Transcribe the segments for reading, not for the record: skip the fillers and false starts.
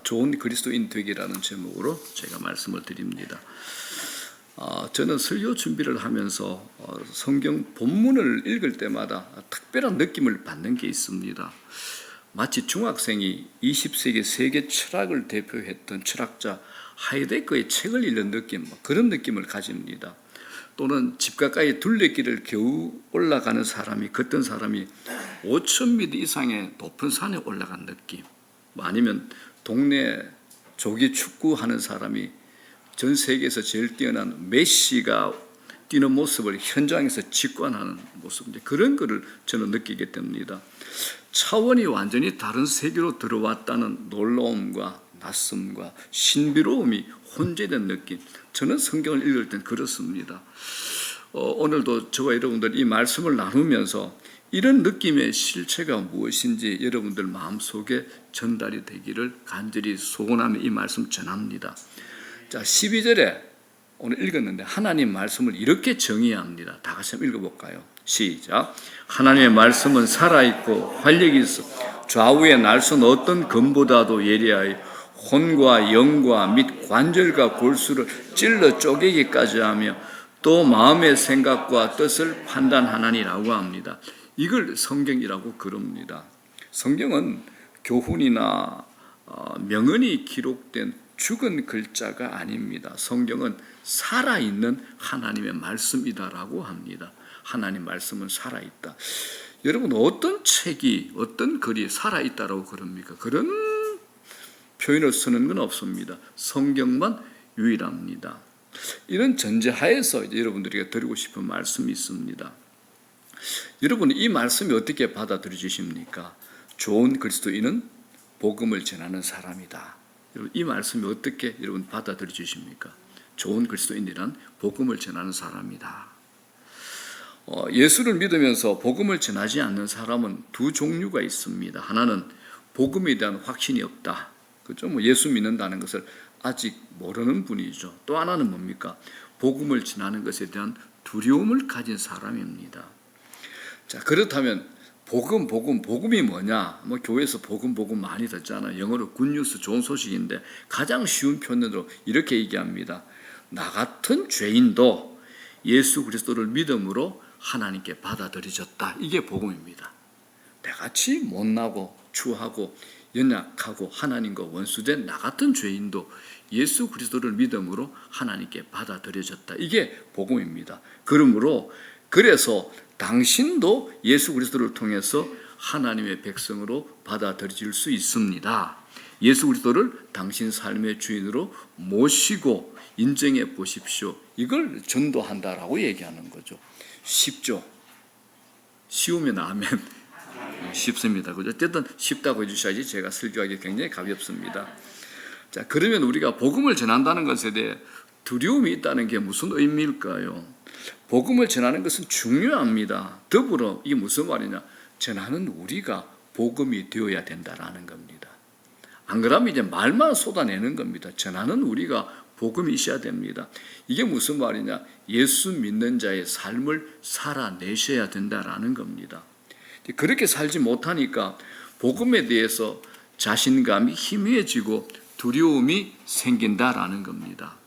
좋은 그리스도인 되기라는 제목으로 제가 말씀을 드립니다. 저는 설교 준비를 하면서 성경 본문을 읽을 때마다 특별한 느낌을 받는 게 있습니다. 마치 중학생이 20세기 세계 철학을 대표했던 철학자 하이데거의 책을 읽는 느낌, 그런 느낌을 가집니다. 또는 집 가까이 둘레길을 겨우 올라가는 사람이, 걷던 사람이 5,000m 이상의 높은 산에 올라간 느낌, 아니면 동네 조기 축구하는 사람이 전 세계에서 제일 뛰어난 메시가 뛰는 모습을 현장에서 직관하는 모습, 그런 거를 저는 느끼게 됩니다. 차원이 완전히 다른 세계로 들어왔다는 놀라움과 낯섦과 신비로움이 혼재된 느낌, 저는 성경을 읽을 땐 그렇습니다. 오늘도 저와 여러분들 이 말씀을 나누면서 이런 느낌의 실체가 무엇인지 여러분들 마음속에 전달이 되기를 간절히 소원하며 이 말씀 전합니다. 자, 12절에 오늘 읽었는데 하나님 말씀을 이렇게 정의합니다. 다 같이 한번 읽어볼까요? 시작. 하나님의 말씀은 살아있고 활력이 있어 좌우에 날선 어떤 검보다도 예리하여 혼과 영과 및 관절과 골수를 찔러 쪼개기까지 하며 또 마음의 생각과 뜻을 판단하나니라고 합니다. 이걸 성경이라고 그럽니다. 성경은 교훈이나 명언이 기록된 죽은 글자가 아닙니다. 성경은 살아있는 하나님의 말씀이다라고 합니다. 하나님 말씀은 살아있다. 여러분, 어떤 책이, 어떤 글이 살아있다라고 그럽니까? 그런 표현을 쓰는 건 없습니다. 성경만 유일합니다. 이런 전제하에서 이제 여러분들에게 드리고 싶은 말씀이 있습니다. 여러분, 이 말씀이 어떻게 받아들여지십니까? 좋은 그리스도인은 복음을 전하는 사람이다. 이 말씀이 어떻게 여러분 받아들여지십니까? 좋은 그리스도인이란 복음을 전하는 사람이다. 예수를 믿으면서 복음을 전하지 않는 사람은 두 종류가 있습니다. 하나는 복음에 대한 확신이 없다. 그죠? 예수 믿는다는 것을 아직 모르는 분이죠. 또 하나는 뭡니까? 복음을 전하는 것에 대한 두려움을 가진 사람입니다. 자, 그렇다면 복음이 뭐냐? 교회에서 복음 많이 듣잖아요. 영어로 굿뉴스, 좋은 소식인데 가장 쉬운 표현으로 이렇게 얘기합니다. 나 같은 죄인도 예수 그리스도를 믿음으로 하나님께 받아들여졌다. 이게 복음입니다. 내같이 못나고 추하고 연약하고 하나님과 원수된 나 같은 죄인도 예수 그리스도를 믿음으로 하나님께 받아들여졌다. 이게 복음입니다. 그래서 당신도 예수 그리스도를 통해서 하나님의 백성으로 받아들여질 수 있습니다. 예수 그리스도를 당신 삶의 주인으로 모시고 인정해 보십시오. 이걸 전도한다라고 얘기하는 거죠. 쉽죠? 쉬우면 아멘. 쉽습니다. 그죠? 어쨌든 쉽다고 해주셔야지 제가 설교하기 굉장히 가볍습니다. 자, 그러면 우리가 복음을 전한다는 것에 대해 두려움이 있다는 게 무슨 의미일까요? 복음을 전하는 것은 중요합니다. 더불어 이게 무슨 말이냐? 전하는 우리가 복음이 되어야 된다라는 겁니다. 안 그러면 이제 말만 쏟아내는 겁니다. 전하는 우리가 복음이 있어야 됩니다. 이게 무슨 말이냐? 예수 믿는 자의 삶을 살아내셔야 된다라는 겁니다. 그렇게 살지 못하니까 복음에 대해서 자신감이 희미해지고 두려움이 생긴다라는 겁니다.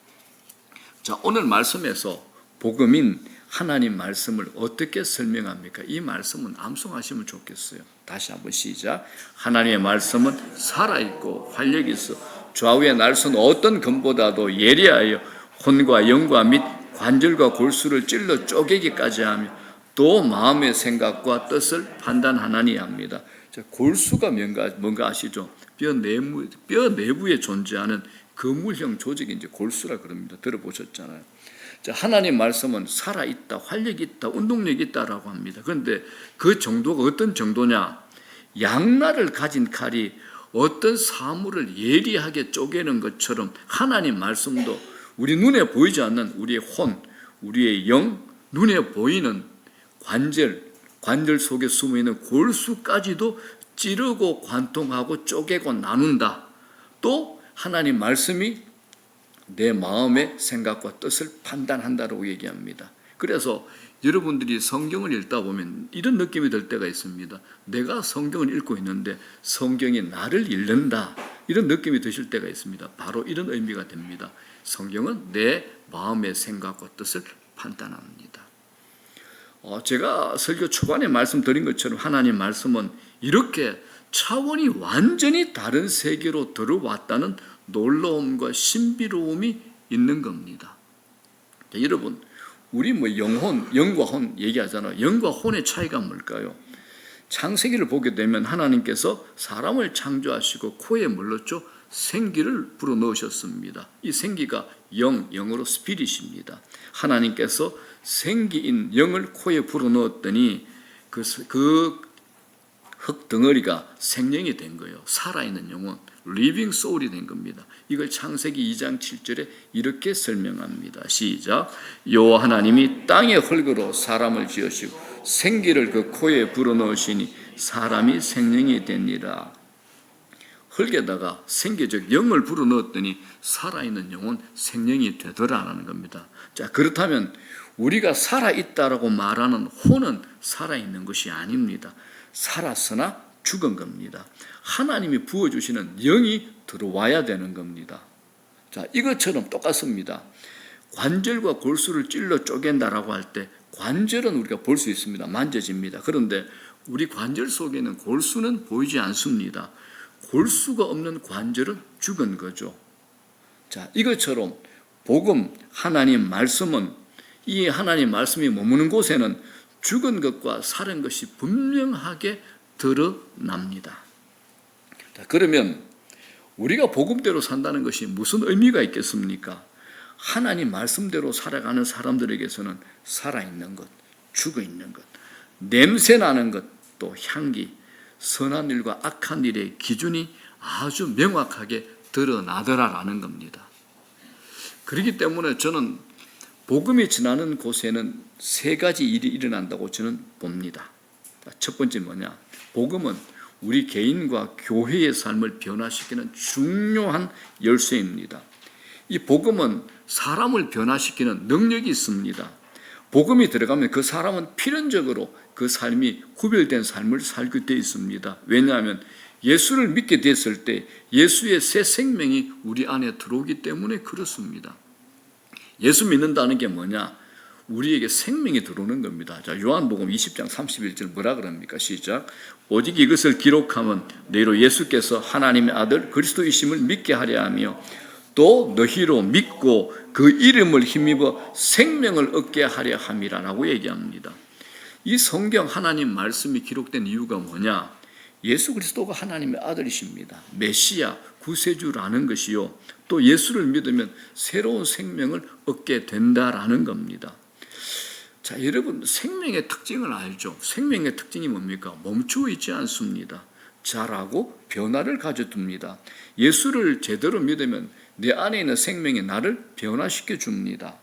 자, 오늘 말씀에서 복음인 하나님 말씀을 어떻게 설명합니까? 이 말씀은 암송하시면 좋겠어요. 다시 한번 시작. 하나님의 말씀은 살아있고 활력이 있어 좌우에 날선 어떤 검보다도 예리하여 혼과 영과 및 관절과 골수를 찔러 쪼개기까지 하며 또 마음의 생각과 뜻을 판단하나니 합니다. 자, 골수가 뭔가 아시죠? 뼈 내부에 존재하는 그물형 조직이 이제 골수라 그럽니다. 들어보셨잖아요. 자, 하나님 말씀은 살아있다, 활력이 있다, 운동력이 있다라고 합니다. 그런데 그 정도가 어떤 정도냐? 양날을 가진 칼이 어떤 사물을 예리하게 쪼개는 것처럼 하나님 말씀도 우리 눈에 보이지 않는 우리의 혼, 우리의 영, 눈에 보이는 관절 속에 숨어있는 골수까지도 찌르고 관통하고 쪼개고 나눈다. 또 하나님 말씀이 내 마음의 생각과 뜻을 판단한다고 얘기합니다. 그래서 여러분들이 성경을 읽다 보면 이런 느낌이 들 때가 있습니다. 내가 성경을 읽고 있는데 성경이 나를 읽는다, 이런 느낌이 드실 때가 있습니다. 바로 이런 의미가 됩니다. 성경은 내 마음의 생각과 뜻을 판단합니다. 제가 설교 초반에 말씀드린 것처럼 하나님 말씀은 이렇게 차원이 완전히 다른 세계로 들어왔다는 놀라움과 신비로움이 있는 겁니다. 자, 여러분, 우리 영과 혼 얘기하잖아요. 영과 혼의 차이가 뭘까요? 창세기를 보게 되면 하나님께서 사람을 창조하시고 코에 물렀죠. 생기를 불어넣으셨습니다. 이 생기가 영어로 스피릿입니다. 하나님께서 생기인 영을 코에 불어넣었더니 그 흙덩어리가 생명이 된 거예요. 살아있는 영혼, 리빙 소울이 된 겁니다. 이걸 창세기 2장 7절에 이렇게 설명합니다. 시작. 여호와 하나님이 땅의 흙으로 사람을 지으시고 생기를 그 코에 불어넣으시니 사람이 생명이 되니라. 흙에다가 생기적 영을 불어넣었더니 살아있는 영혼, 생명이 되더라라는 겁니다. 자, 그렇다면 우리가 살아있다라고 말하는 혼은 살아있는 것이 아닙니다. 살았으나 죽은 겁니다. 하나님이 부어주시는 영이 들어와야 되는 겁니다. 자, 이것처럼 똑같습니다. 관절과 골수를 찔러 쪼갠다라고 할 때 관절은 우리가 볼 수 있습니다. 만져집니다. 그런데 우리 관절 속에는 골수는 보이지 않습니다. 골수가 없는 관절은 죽은 거죠. 자, 이것처럼 복음, 하나님 말씀은, 이 하나님 말씀이 머무는 곳에는 죽은 것과 살은 것이 분명하게 드러납니다. 자, 그러면 우리가 복음대로 산다는 것이 무슨 의미가 있겠습니까? 하나님 말씀대로 살아가는 사람들에게서는 살아있는 것, 죽어있는 것, 냄새나는 것, 또 향기, 선한 일과 악한 일의 기준이 아주 명확하게 드러나더라라는 겁니다. 그렇기 때문에 저는 복음이 지나는 곳에는 세 가지 일이 일어난다고 저는 봅니다. 첫 번째 뭐냐? 복음은 우리 개인과 교회의 삶을 변화시키는 중요한 열쇠입니다. 이 복음은 사람을 변화시키는 능력이 있습니다. 복음이 들어가면 그 사람은 필연적으로 그 삶이 구별된 삶을 살게 되어 있습니다. 왜냐하면 예수를 믿게 됐을 때 예수의 새 생명이 우리 안에 들어오기 때문에 그렇습니다. 예수 믿는다는 게 뭐냐? 우리에게 생명이 들어오는 겁니다. 자, 요한복음 20장 31절 뭐라 그럽니까? 시작. 오직 이것을 기록하면 너희로 예수께서 하나님의 아들 그리스도이심을 믿게 하려 하며 또 너희로 믿고 그 이름을 힘입어 생명을 얻게 하려 함이라라고 얘기합니다. 이 성경 하나님 말씀이 기록된 이유가 뭐냐? 예수 그리스도가 하나님의 아들이십니다. 메시아, 구세주라는 것이요. 또 예수를 믿으면 새로운 생명을 얻게 된다라는 겁니다. 자, 여러분, 생명의 특징을 알죠? 생명의 특징이 뭡니까? 멈추어 있지 않습니다. 자라고 변화를 가져둡니다. 예수를 제대로 믿으면 내 안에 있는 생명이 나를 변화시켜 줍니다.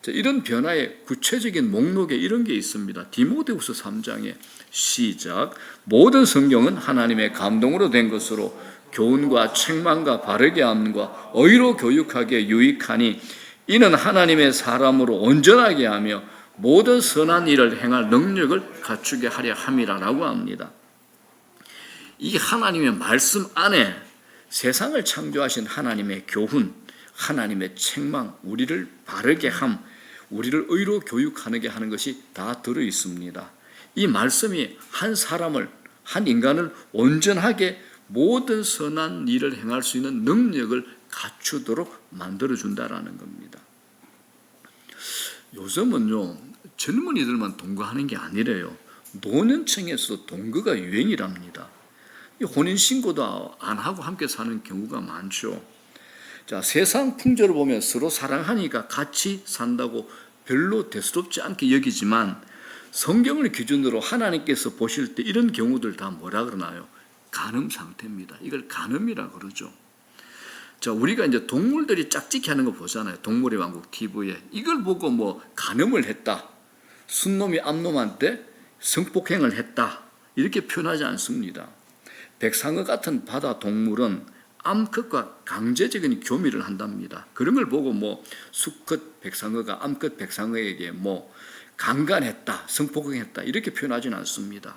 자, 이런 변화의 구체적인 목록에 이런 게 있습니다. 디모데후서 3장에 시작. 모든 성경은 하나님의 감동으로 된 것으로 교훈과 책망과 바르게 함과 의로 교육하기에 유익하니 이는 하나님의 사람으로 온전하게 하며 모든 선한 일을 행할 능력을 갖추게 하려 함이라라고 합니다. 이 하나님의 말씀 안에 세상을 창조하신 하나님의 교훈, 하나님의 책망, 우리를 바르게 함, 우리를 의로 교육하게 하는 것이 다 들어 있습니다. 이 말씀이 한 사람을, 한 인간을 온전하게 모든 선한 일을 행할 수 있는 능력을 갖추도록 만들어준다라는 겁니다. 요즘은요, 젊은이들만 동거하는 게 아니래요. 노년층에서도 동거가 유행이랍니다. 혼인신고도 안 하고 함께 사는 경우가 많죠. 자, 세상 풍조를 보면 서로 사랑하니까 같이 산다고 별로 대수롭지 않게 여기지만 성경을 기준으로 하나님께서 보실 때 이런 경우들 다 뭐라 그러나요? 간음 상태입니다. 이걸 간음이라 그러죠. 자, 우리가 이제 동물들이 짝짓기 하는 거 보잖아요. 동물의 왕국 TV에. 이걸 보고 뭐 간음을 했다, 순놈이 암놈한테 성폭행을 했다, 이렇게 표현하지 않습니다. 백상어 같은 바다 동물은 암컷과 강제적인 교미를 한답니다. 그런 걸 보고 뭐 수컷 백상어가 암컷 백상어에게 뭐 강간했다, 성폭행했다 이렇게 표현하지는 않습니다.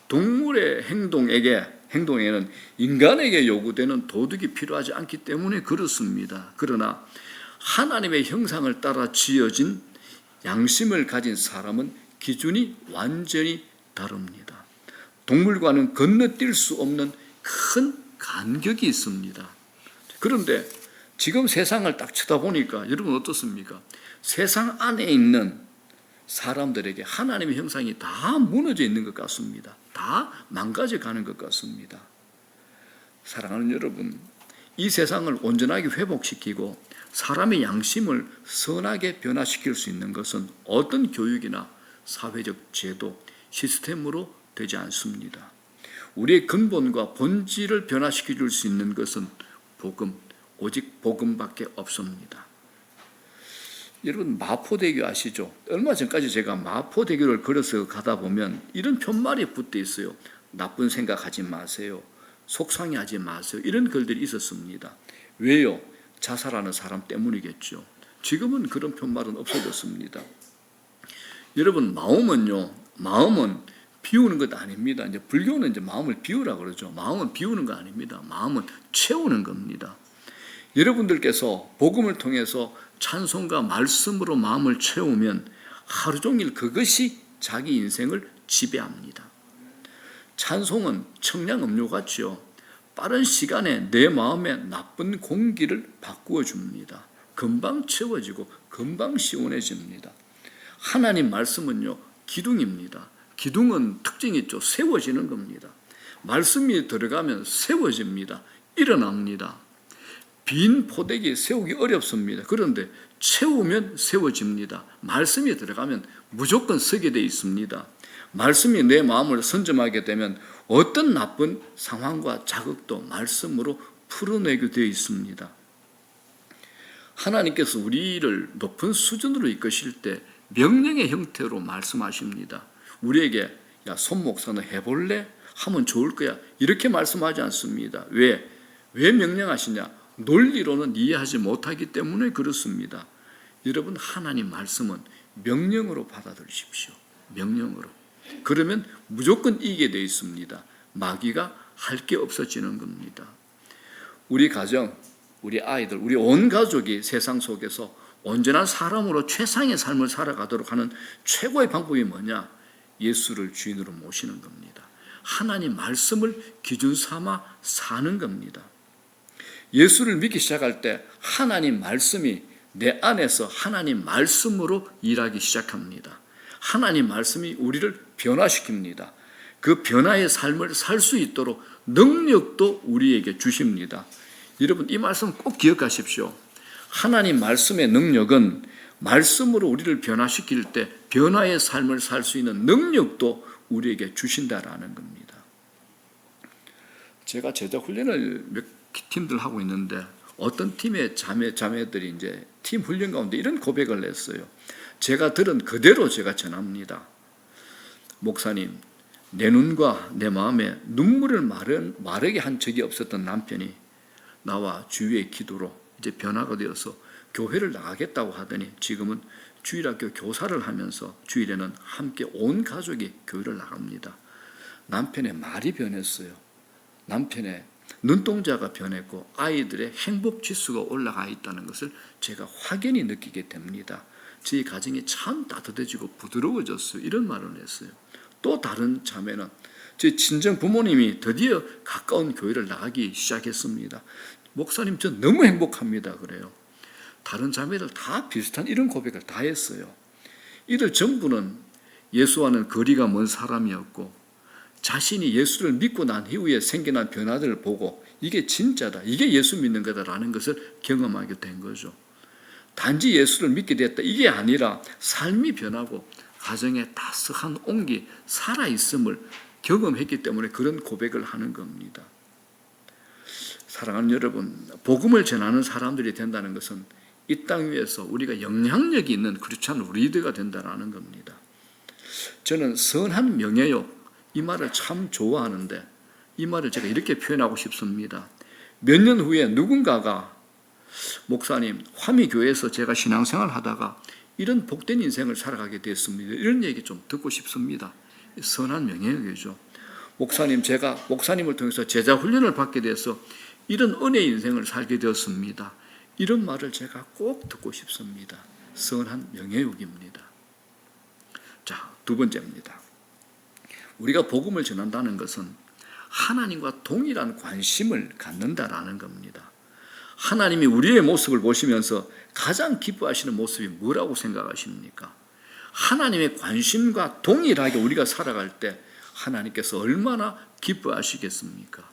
동물의 행동에는 인간에게 요구되는 도덕이 필요하지 않기 때문에 그렇습니다. 그러나 하나님의 형상을 따라 지어진 양심을 가진 사람은 기준이 완전히 다릅니다. 동물과는 건너뛸 수 없는 큰 간격이 있습니다. 그런데 지금 세상을 딱 쳐다보니까 여러분 어떻습니까? 세상 안에 있는 사람들에게 하나님의 형상이 다 무너져 있는 것 같습니다. 다 망가져 가는 것 같습니다. 사랑하는 여러분, 이 세상을 온전하게 회복시키고 사람의 양심을 선하게 변화시킬 수 있는 것은 어떤 교육이나 사회적 제도, 시스템으로 되지 않습니다. 우리의 근본과 본질을 변화시켜 줄 수 있는 것은 복음, 오직 복음밖에 없습니다. 여러분 마포대교 아시죠? 얼마 전까지 제가 마포대교를 걸어서 가다 보면 이런 편말이 붙어 있어요. 나쁜 생각하지 마세요. 속상해하지 마세요. 이런 글들이 있었습니다. 왜요? 자살하는 사람 때문이겠죠. 지금은 그런 편말은 없어졌습니다. 여러분 마음은 비우는 것 아닙니다. 이제 불교는 이제 마음을 비우라 그러죠. 마음은 비우는 거 아닙니다. 마음은 채우는 겁니다. 여러분들께서 복음을 통해서 찬송과 말씀으로 마음을 채우면 하루 종일 그것이 자기 인생을 지배합니다. 찬송은 청량음료 같죠. 빠른 시간에 내 마음에 나쁜 공기를 바꾸어 줍니다. 금방 채워지고 금방 시원해집니다. 하나님 말씀은요, 기둥입니다. 기둥은 특징이 있죠. 세워지는 겁니다. 말씀이 들어가면 세워집니다. 일어납니다. 빈 포대기 세우기 어렵습니다. 그런데 채우면 세워집니다. 말씀이 들어가면 무조건 서게 되어 있습니다. 말씀이 내 마음을 선점하게 되면 어떤 나쁜 상황과 자극도 말씀으로 풀어내게 되어 있습니다. 하나님께서 우리를 높은 수준으로 이끄실 때 명령의 형태로 말씀하십니다. 우리에게 야, 손 목사는 해볼래? 하면 좋을 거야. 이렇게 말씀하지 않습니다. 왜 명령하시냐? 논리로는 이해하지 못하기 때문에 그렇습니다. 여러분 하나님 말씀은 명령으로 받아들이십시오. 명령으로. 그러면 무조건 이기게 되어 있습니다. 마귀가 할 게 없어지는 겁니다. 우리 가정, 우리 아이들, 우리 온 가족이 세상 속에서 온전한 사람으로 최상의 삶을 살아가도록 하는 최고의 방법이 뭐냐? 예수를 주인으로 모시는 겁니다. 하나님 말씀을 기준 삼아 사는 겁니다. 예수를 믿기 시작할 때 하나님 말씀이 내 안에서 하나님 말씀으로 일하기 시작합니다. 하나님 말씀이 우리를 변화시킵니다. 그 변화의 삶을 살 수 있도록 능력도 우리에게 주십니다. 여러분 이 말씀 꼭 기억하십시오. 하나님 말씀의 능력은 말씀으로 우리를 변화시킬 때 변화의 삶을 살 수 있는 능력도 우리에게 주신다라는 겁니다. 제가 제자 훈련을 몇 팀들 하고 있는데 어떤 팀의 자매들이 이제 팀 훈련 가운데 이런 고백을 했어요. 제가 들은 그대로 제가 전합니다. 목사님, 내 눈과 내 마음에 눈물을 마르게 한 적이 없었던 남편이 나와 주위의 기도로 이제 변화가 되어서 교회를 나가겠다고 하더니 지금은 주일학교 교사를 하면서 주일에는 함께 온 가족이 교회를 나갑니다. 남편의 말이 변했어요. 남편의 눈동자가 변했고 아이들의 행복 지수가 올라가 있다는 것을 제가 확연히 느끼게 됩니다. 저희 가정이 참 따뜻해지고 부드러워졌어요. 이런 말을 했어요. 또 다른 자매는 제 친정 부모님이 드디어 가까운 교회를 나가기 시작했습니다. 목사님 저 너무 행복합니다. 그래요. 다른 자매들 다 비슷한 이런 고백을 다 했어요. 이들 전부는 예수와는 거리가 먼 사람이었고 자신이 예수를 믿고 난 이후에 생겨난 변화들을 보고 이게 진짜다, 이게 예수 믿는 거다라는 것을 경험하게 된 거죠. 단지 예수를 믿게 됐다 이게 아니라 삶이 변하고 가정에 따스한 온기, 살아있음을 경험했기 때문에 그런 고백을 하는 겁니다. 사랑하는 여러분, 복음을 전하는 사람들이 된다는 것은 이 땅 위에서 우리가 영향력이 있는 크리스찬 리더가 된다는 겁니다. 저는 선한 명예욕, 이 말을 참 좋아하는데 이 말을 제가 이렇게 표현하고 싶습니다. 몇 년 후에 누군가가 목사님, 화미교회에서 제가 신앙생활 하다가 이런 복된 인생을 살아가게 됐습니다. 이런 얘기 좀 듣고 싶습니다. 선한 명예욕이죠. 목사님, 제가 목사님을 통해서 제자 훈련을 받게 돼서 이런 은혜의 인생을 살게 되었습니다. 이런 말을 제가 꼭 듣고 싶습니다. 선한 명예욕입니다. 자, 두 번째입니다. 우리가 복음을 전한다는 것은 하나님과 동일한 관심을 갖는다라는 겁니다. 하나님이 우리의 모습을 보시면서 가장 기뻐하시는 모습이 뭐라고 생각하십니까? 하나님의 관심과 동일하게 우리가 살아갈 때 하나님께서 얼마나 기뻐하시겠습니까?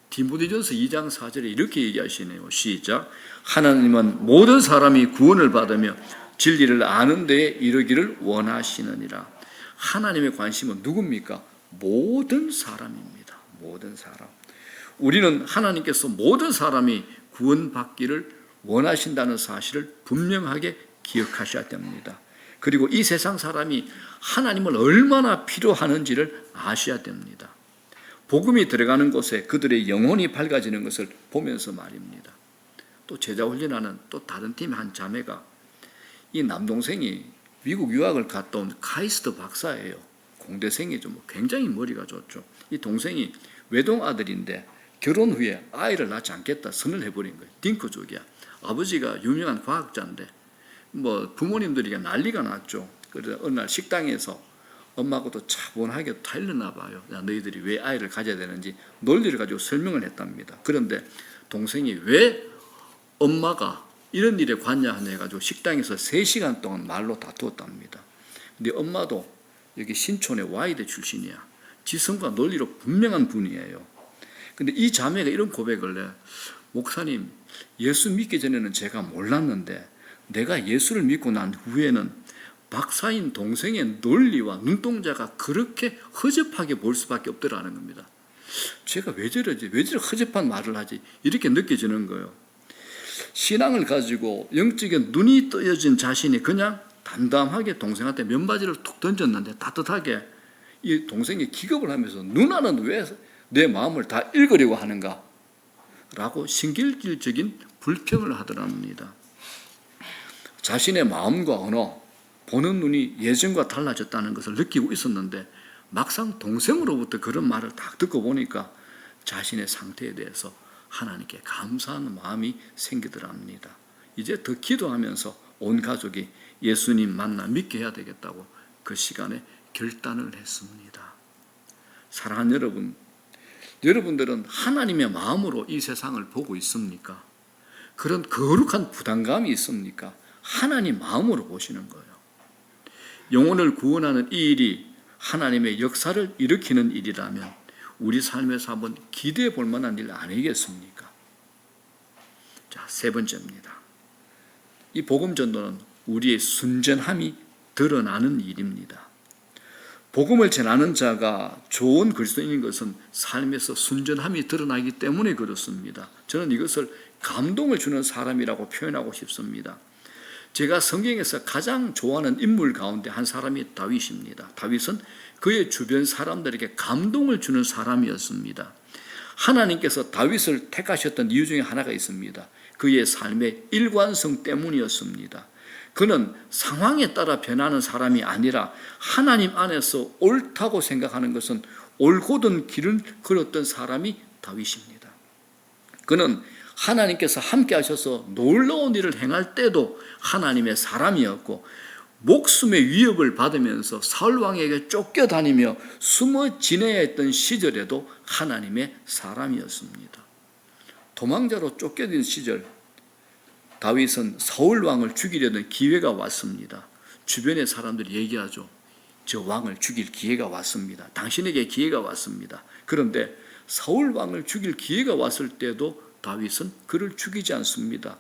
디모데전서 2장 4절에 이렇게 얘기하시네요. 시작. 하나님은 모든 사람이 구원을 받으며 진리를 아는 데에 이르기를 원하시느니라. 하나님의 관심은 누굽니까? 모든 사람입니다. 모든 사람. 우리는 하나님께서 모든 사람이 구원받기를 원하신다는 사실을 분명하게 기억하셔야 됩니다. 그리고 이 세상 사람이 하나님을 얼마나 필요하는지를 아셔야 됩니다. 복음이 들어가는 곳에 그들의 영혼이 밝아지는 것을 보면서 말입니다. 또 제자훈련하는 또 다른 팀의 한 자매가 이 남동생이 미국 유학을 갔다 온 카이스트 박사예요. 공대생이죠. 굉장히 머리가 좋죠. 이 동생이 외동아들인데 결혼 후에 아이를 낳지 않겠다 선을 해버린 거예요. 딩크족이야. 아버지가 유명한 과학자인데 부모님들이 난리가 났죠. 그래서 어느 날 식당에서 엄마하고도 차분하게 타일렀나 봐요. 야, 너희들이 왜 아이를 가져야 되는지 논리를 가지고 설명을 했답니다. 그런데 동생이 왜 엄마가 이런 일에 관여하냐 해가지고 식당에서 3시간 동안 말로 다투었답니다. 근데 엄마도 여기 신촌의 와이대 출신이야. 지성과 논리로 분명한 분이에요. 근데 이 자매가 이런 고백을 해. 목사님, 예수 믿기 전에는 제가 몰랐는데 내가 예수를 믿고 난 후에는 박사인 동생의 논리와 눈동자가 그렇게 허접하게 볼 수밖에 없더라는 겁니다. 제가 왜 저러지? 왜 저렇게 허접한 말을 하지? 이렇게 느껴지는 거예요. 신앙을 가지고 영적인 눈이 떠여진 자신이 그냥 담담하게 동생한테 면바지를 툭 던졌는데 따뜻하게 이 동생이 기겁을 하면서 누나는 왜 내 마음을 다 읽으려고 하는가? 라고 신길질적인 불평을 하더랍니다. 자신의 마음과 언어, 보는 눈이 예전과 달라졌다는 것을 느끼고 있었는데 막상 동생으로부터 그런 말을 딱 듣고 보니까 자신의 상태에 대해서 하나님께 감사하는 마음이 생기더랍니다. 이제 더 기도하면서 온 가족이 예수님 만나 믿게 해야 되겠다고 그 시간에 결단을 했습니다. 사랑하는 여러분, 여러분들은 하나님의 마음으로 이 세상을 보고 있습니까? 그런 거룩한 부담감이 있습니까? 하나님 마음으로 보시는 거예요. 영혼을 구원하는 이 일이 하나님의 역사를 일으키는 일이라면 우리 삶에서 한번 기대해 볼 만한 일 아니겠습니까? 자, 세 번째입니다. 이 복음 전도는 우리의 순전함이 드러나는 일입니다. 복음을 전하는 자가 좋은 그리스도인인 것은 삶에서 순전함이 드러나기 때문에 그렇습니다. 저는 이것을 감동을 주는 사람이라고 표현하고 싶습니다. 제가 성경에서 가장 좋아하는 인물 가운데 한 사람이 다윗입니다. 다윗은 그의 주변 사람들에게 감동을 주는 사람이었습니다. 하나님께서 다윗을 택하셨던 이유 중에 하나가 있습니다. 그의 삶의 일관성 때문이었습니다. 그는 상황에 따라 변하는 사람이 아니라 하나님 안에서 옳다고 생각하는 것은 옳고든 길을 걸었던 사람이 다윗입니다. 그는 하나님께서 함께 하셔서 놀라운 일을 행할 때도 하나님의 사람이었고 목숨의 위협을 받으면서 사울 왕에게 쫓겨다니며 숨어 지내야 했던 시절에도 하나님의 사람이었습니다. 도망자로 쫓겨든 시절 다윗은 사울 왕을 죽이려는 기회가 왔습니다. 주변의 사람들이 얘기하죠. 저 왕을 죽일 기회가 왔습니다. 당신에게 기회가 왔습니다. 그런데 사울 왕을 죽일 기회가 왔을 때도 다윗은 그를 죽이지 않습니다.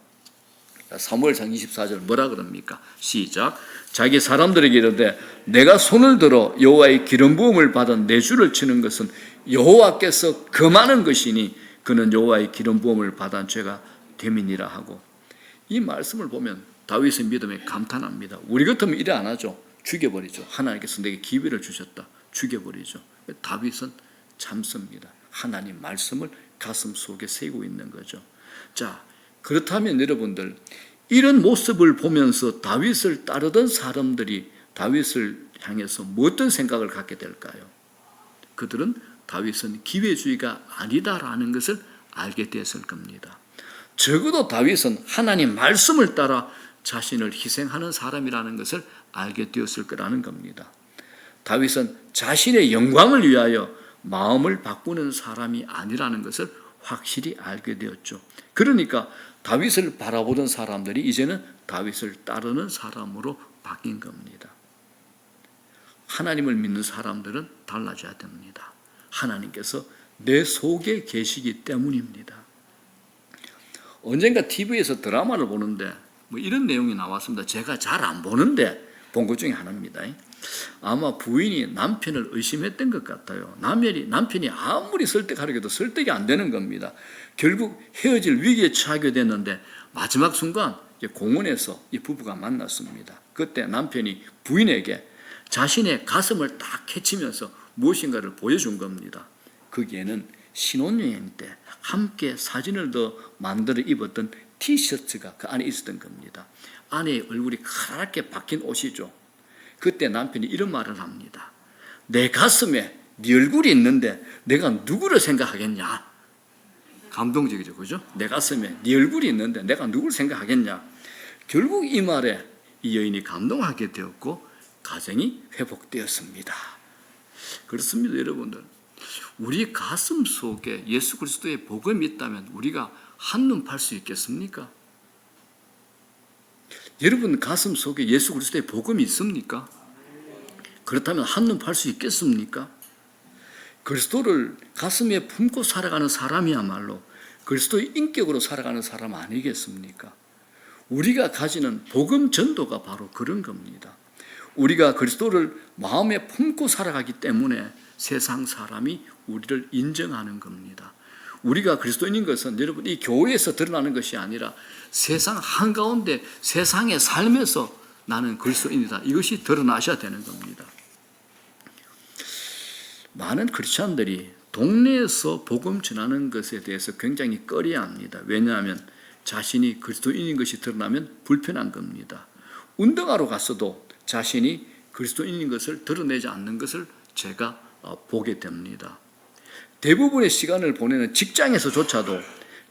사무엘상 24절 뭐라 그럽니까? 시작. 자기 사람들에게 이르되 내가 손을 들어 여호와의 기름 부음을 받은 내 주를 치는 것은 여호와께서 금하는 것이니 그는 여호와의 기름 부음을 받은 죄가 됨이니라 하고, 이 말씀을 보면 다윗의 믿음에 감탄합니다. 우리 같으면 이래 안 하죠. 죽여버리죠. 하나님께서 내게 기회를 주셨다. 죽여버리죠. 다윗은 참습니다. 하나님 말씀을 가슴 속에 새고 있는 거죠. 자, 그렇다면 여러분들 이런 모습을 보면서 다윗을 따르던 사람들이 다윗을 향해서 어떤 생각을 갖게 될까요? 그들은 다윗은 기회주의가 아니다라는 것을 알게 되었을 겁니다. 적어도 다윗은 하나님 말씀을 따라 자신을 희생하는 사람이라는 것을 알게 되었을 거라는 겁니다. 다윗은 자신의 영광을 위하여 마음을 바꾸는 사람이 아니라는 것을 확실히 알게 되었죠. 그러니까 다윗을 바라보던 사람들이 이제는 다윗을 따르는 사람으로 바뀐 겁니다. 하나님을 믿는 사람들은 달라져야 됩니다. 하나님께서 내 속에 계시기 때문입니다. 언젠가 TV에서 드라마를 보는데 이런 내용이 나왔습니다. 제가 잘 안 보는데 본 것 중에 하나입니다. 아마 부인이 남편을 의심했던 것 같아요. 남편이 아무리 설득하려고 해도 설득이 안 되는 겁니다. 결국 헤어질 위기에 처하게 됐는데 마지막 순간 공원에서 이 부부가 만났습니다. 그때 남편이 부인에게 자신의 가슴을 딱 캐치면서 무엇인가를 보여준 겁니다. 거기에는 신혼여행 때 함께 사진을 더 만들어 입었던 티셔츠가 그 안에 있었던 겁니다. 아내의 얼굴이 카랗게 박힌 옷이죠. 그때 남편이 이런 말을 합니다. 내 가슴에 네 얼굴이 있는데 내가 누구를 생각하겠냐? 감동적이죠, 그죠? 내 가슴에 네 얼굴이 있는데 내가 누구를 생각하겠냐? 결국 이 말에 이 여인이 감동하게 되었고 가정이 회복되었습니다. 그렇습니다, 여러분들. 우리 가슴 속에 예수 그리스도의 복음이 있다면 우리가 한눈 팔 수 있겠습니까? 여러분 가슴 속에 예수 그리스도의 복음이 있습니까? 그렇다면 한눈 팔 수 있겠습니까? 그리스도를 가슴에 품고 살아가는 사람이야말로 그리스도의 인격으로 살아가는 사람 아니겠습니까? 우리가 가지는 복음 전도가 바로 그런 겁니다. 우리가 그리스도를 마음에 품고 살아가기 때문에 세상 사람이 우리를 인정하는 겁니다. 우리가 그리스도인인 것은 여러분 이 교회에서 드러나는 것이 아니라 세상 한가운데 세상의 삶에서 나는 그리스도인이다. 이것이 드러나셔야 되는 겁니다. 많은 크리스찬들이 동네에서 복음 전하는 것에 대해서 굉장히 꺼려합니다. 왜냐하면 자신이 그리스도인인 것이 드러나면 불편한 겁니다. 운동하러 갔어도 자신이 그리스도인인 것을 드러내지 않는 것을 제가 보게 됩니다. 대부분의 시간을 보내는 직장에서조차도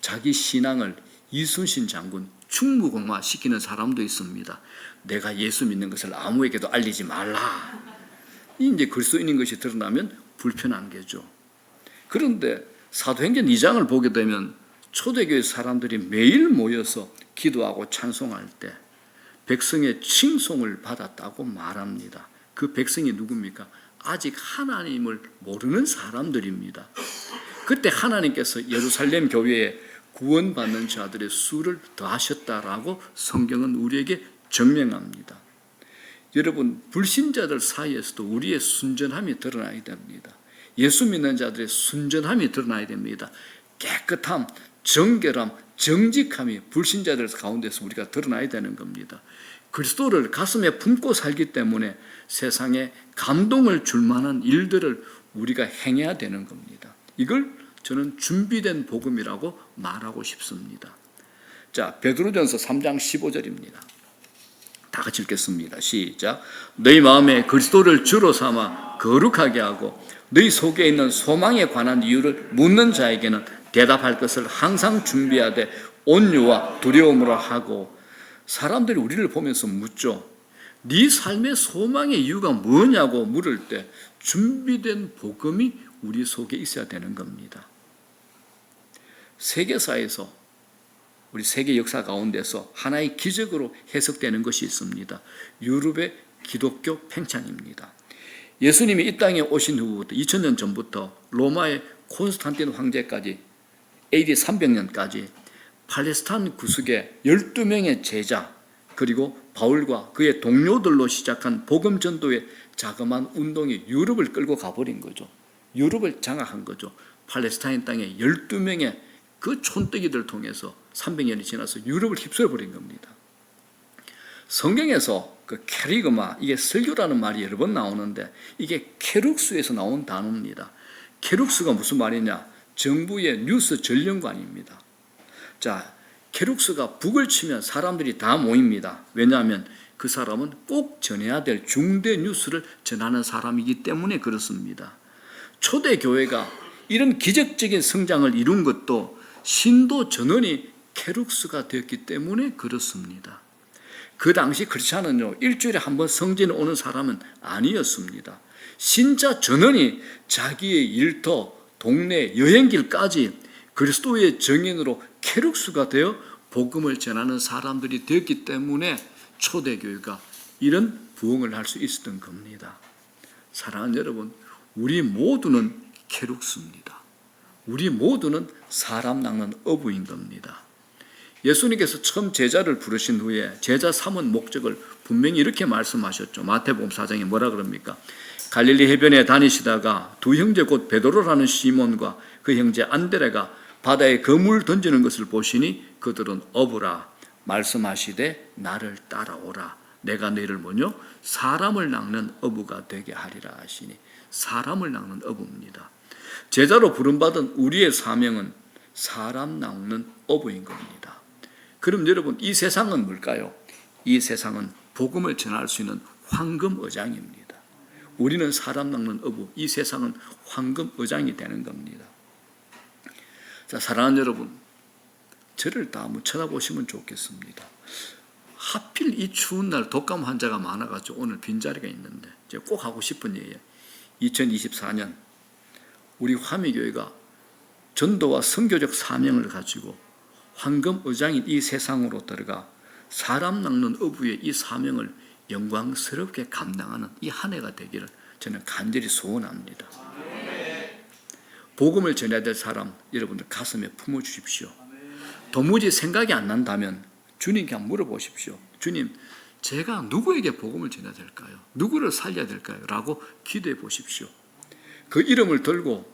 자기 신앙을 이순신 장군 충무공화시키는 사람도 있습니다. 내가 예수 믿는 것을 아무에게도 알리지 말라. 이제 그리스도인인 것이 드러나면 불편한 게죠. 그런데 사도행전 2장을 보게 되면 초대교회 사람들이 매일 모여서 기도하고 찬송할 때 백성의 칭송을 받았다고 말합니다. 그 백성이 누굽니까? 아직 하나님을 모르는 사람들입니다. 그때 하나님께서 예루살렘 교회에 구원받는 자들의 수를 더하셨다라고 성경은 우리에게 증명합니다. 여러분 불신자들 사이에서도 우리의 순전함이 드러나야 됩니다. 예수 믿는 자들의 순전함이 드러나야 됩니다. 깨끗함, 정결함, 정직함이 불신자들 가운데서 우리가 드러나야 되는 겁니다. 그리스도를 가슴에 품고 살기 때문에 세상에 감동을 줄 만한 일들을 우리가 행해야 되는 겁니다. 이걸 저는 준비된 복음이라고 말하고 싶습니다. 자, 베드로전서 3장 15절입니다. 다 같이 읽겠습니다. 시작. 너희 마음에 그리스도를 주로 삼아 거룩하게 하고 너희 속에 있는 소망에 관한 이유를 묻는 자에게는 대답할 것을 항상 준비하되 온유와 두려움으로 하고. 사람들이 우리를 보면서 묻죠. 네 삶의 소망의 이유가 뭐냐고 물을 때 준비된 복음이 우리 속에 있어야 되는 겁니다. 세계사에서 우리 세계 역사 가운데서 하나의 기적으로 해석되는 것이 있습니다. 유럽의 기독교 팽창입니다. 예수님이 이 땅에 오신 후부터 2000년 전부터 로마의 콘스탄틴 황제까지 AD 300년까지 팔레스타인 구석에 12명의 제자 그리고 바울과 그의 동료들로 시작한 복음 전도의 자그마한 운동이 유럽을 끌고 가버린 거죠. 유럽을 장악한 거죠. 팔레스타인 땅에 12명의 그 촌뜨기들을 통해서 300년이 지나서 유럽을 휩쓸어버린 겁니다. 성경에서 그 캐리그마, 이게 설교라는 말이 여러 번 나오는데 이게 케룩스에서 나온 단어입니다. 케룩스가 무슨 말이냐? 정부의 뉴스 전령관입니다. 자, 케룩스가 북을 치면 사람들이 다 모입니다. 왜냐하면 그 사람은 꼭 전해야 될 중대 뉴스를 전하는 사람이기 때문에 그렇습니다. 초대 교회가 이런 기적적인 성장을 이룬 것도 신도 전원이 케룩스가 되었기 때문에 그렇습니다. 그 당시 크리스찬은요, 일주일에 한 번 성전에 오는 사람은 아니었습니다. 신자 전원이 자기의 일터, 동네, 여행길까지 그리스도의 증인으로 케룩스가 되어 복음을 전하는 사람들이 되었기 때문에 초대교회가 이런 부흥을 할 수 있었던 겁니다. 사랑하는 여러분, 우리 모두는 케룩스입니다. 우리 모두는 사람 낚는 어부인 겁니다. 예수님께서 처음 제자를 부르신 후에 제자 삼은 목적을 분명히 이렇게 말씀하셨죠. 마태복음 4장에 뭐라 그럽니까? 갈릴리 해변에 다니시다가 두 형제 곧 베드로라는 시몬과 그 형제 안드레가 바다에 그물 던지는 것을 보시니 그들은 어부라 말씀하시되 나를 따라오라. 내가 너희를 뭐뇨? 사람을 낚는 어부가 되게 하리라 하시니, 사람을 낚는 어부입니다. 제자로 부름받은 우리의 사명은 사람 낚는 어부인 겁니다. 그럼 여러분, 이 세상은 뭘까요? 이 세상은 복음을 전할 수 있는 황금어장입니다. 우리는 사람 낚는 어부, 이 세상은 황금어장이 되는 겁니다. 자, 사랑하는 여러분, 저를 다 한번 쳐다보시면 좋겠습니다. 하필 이 추운 날 독감 환자가 많아가지고 오늘 빈자리가 있는데 제가 꼭 하고 싶은 얘기예요. 2024년 우리 화미교회가 전도와 선교적 사명을 가지고 황금의장인 이 세상으로 들어가 사람 낚는 어부의 이 사명을 영광스럽게 감당하는 이 한 해가 되기를 저는 간절히 소원합니다. 복음을 전해야 될 사람 여러분들 가슴에 품어주십시오. 도무지 생각이 안 난다면 주님께 한번 물어보십시오. 주님, 제가 누구에게 복음을 전해야 될까요? 누구를 살려야 될까요? 라고 기도해 보십시오. 그 이름을 들고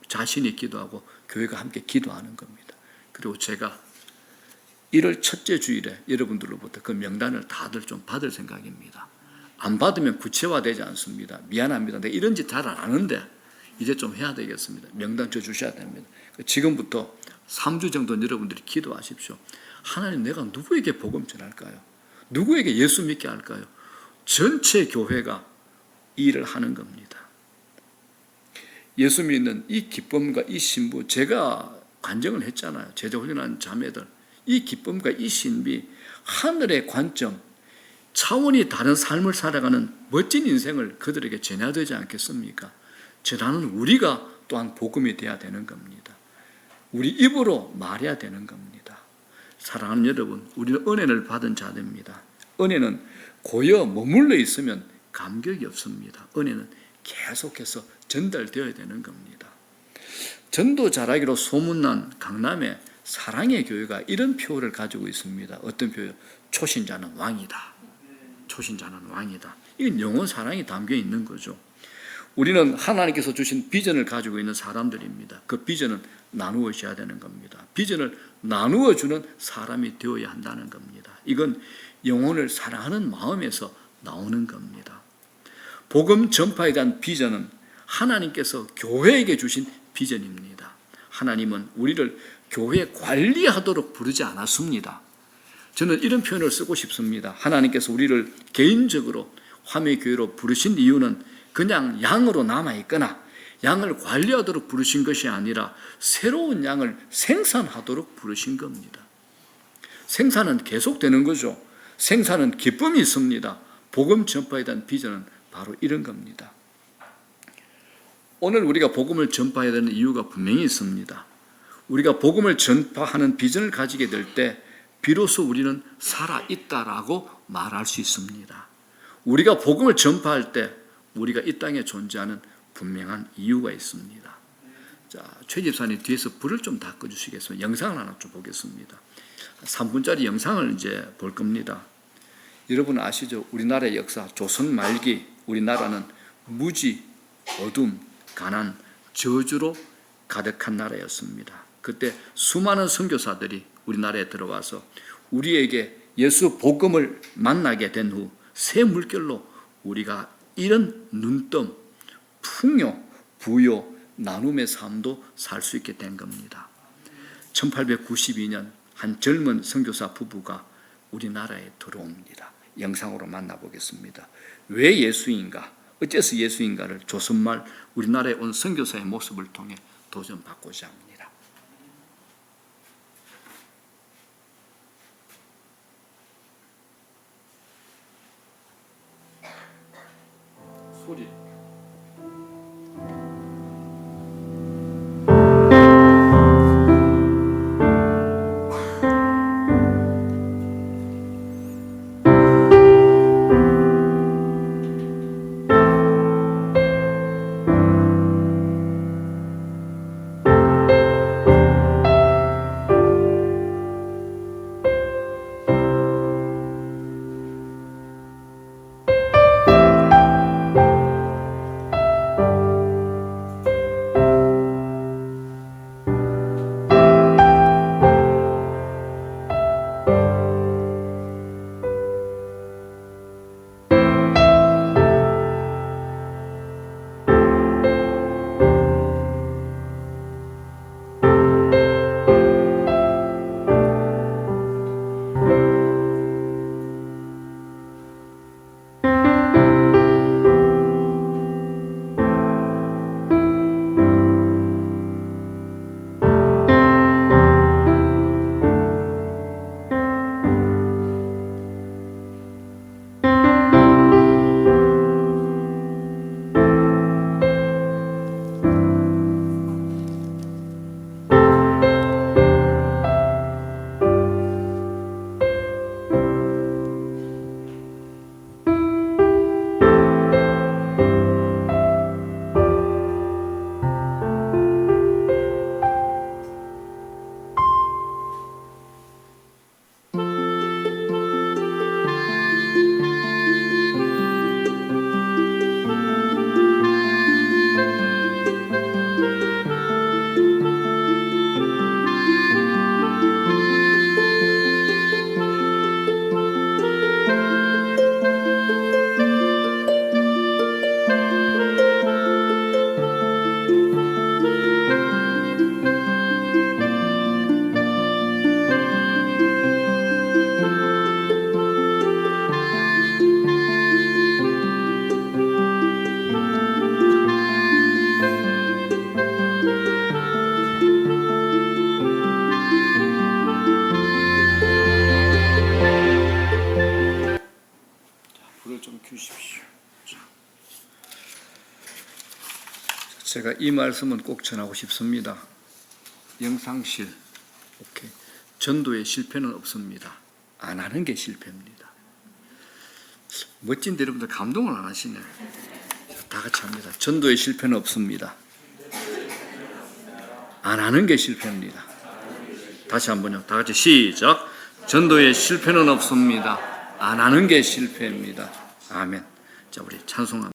자신이 기도하고 교회가 함께 기도하는 겁니다. 그리고 제가 1월 첫째 주일에 여러분들로부터 그 명단을 다들 좀 받을 생각입니다. 안 받으면 구체화되지 않습니다. 미안합니다. 내가 이런 짓 잘 안 하는데 이제 좀 해야 되겠습니다. 명단 줘 주셔야 됩니다. 지금부터 3주 정도는 여러분들이 기도하십시오. 하나님, 내가 누구에게 복음 전할까요? 누구에게 예수 믿게 할까요? 전체 교회가 이 일을 하는 겁니다. 예수 믿는 이 기쁨과 이 신부, 제가 간증을 했잖아요. 제자 훈련한 자매들, 이 기쁨과 이 신비, 하늘의 관점, 차원이 다른 삶을 살아가는 멋진 인생을 그들에게 전해야 되지 않겠습니까? 전하는 우리가 또한 복음이 되어야 되는 겁니다. 우리 입으로 말해야 되는 겁니다. 사랑하는 여러분, 우리는 은혜를 받은 자들입니다. 은혜는 고여 머물러 있으면 감격이 없습니다. 은혜는 계속해서 전달되어야 되는 겁니다. 전도 잘하기로 소문난 강남의 사랑의 교회가 이런 표를 가지고 있습니다. 어떤 표요? 초신자는 왕이다. 초신자는 왕이다. 이건 영원 사랑이 담겨 있는 거죠. 우리는 하나님께서 주신 비전을 가지고 있는 사람들입니다. 그 비전은 나누어져야 되는 겁니다. 비전을 나누어 주는 사람이 되어야 한다는 겁니다. 이건 영혼을 사랑하는 마음에서 나오는 겁니다. 복음 전파에 대한 비전은 하나님께서 교회에게 주신 비전입니다. 하나님은 우리를 교회 관리하도록 부르지 않았습니다. 저는 이런 표현을 쓰고 싶습니다. 하나님께서 우리를 개인적으로 화매교회로 부르신 이유는 그냥 양으로 남아있거나 양을 관리하도록 부르신 것이 아니라 새로운 양을 생산하도록 부르신 겁니다. 생산은 계속되는 거죠. 생산은 기쁨이 있습니다. 복음 전파에 대한 비전은 바로 이런 겁니다. 오늘 우리가 복음을 전파해야 되는 이유가 분명히 있습니다. 우리가 복음을 전파하는 비전을 가지게 될 때 비로소 우리는 살아있다라고 말할 수 있습니다. 우리가 복음을 전파할 때 우리가 이 땅에 존재하는 분명한 이유가 있습니다. 자, 최 집사님 뒤에서 불을 좀 다 꺼주시겠습니까? 영상을 하나 좀 보겠습니다. 3분짜리 영상을 이제 볼 겁니다. 여러분 아시죠? 우리나라의 역사, 조선 말기 우리나라는 무지, 어둠, 가난, 저주로 가득한 나라였습니다. 그때 수많은 선교사들이 우리나라에 들어와서 우리에게 예수 복음을 만나게 된 후 새 물결로 우리가 이런 눈뜸, 풍요, 부요, 나눔의 삶도 살 수 있게 된 겁니다. 1892년 한 젊은 선교사 부부가 우리나라에 들어옵니다. 영상으로 만나보겠습니다. 왜 예수인가? 어째서 예수인가를 조선말 우리나라에 온 선교사의 모습을 통해 도전받고자 합니다. 소리. 불을 좀 켜주십시오. 제가 이 말씀은 꼭 전하고 싶습니다. 영상실, 오케이. 전도의 실패는 없습니다. 안 하는 게 실패입니다. 멋진데 여러분들 감동을 안 하시네. 다 같이 합니다. 전도의 실패는 없습니다. 안 하는 게 실패입니다. 다시 한번요. 다 같이 시작. 전도의 실패는 없습니다. 안 하는 게 실패입니다. 아멘. 자, 우리 찬송합니다.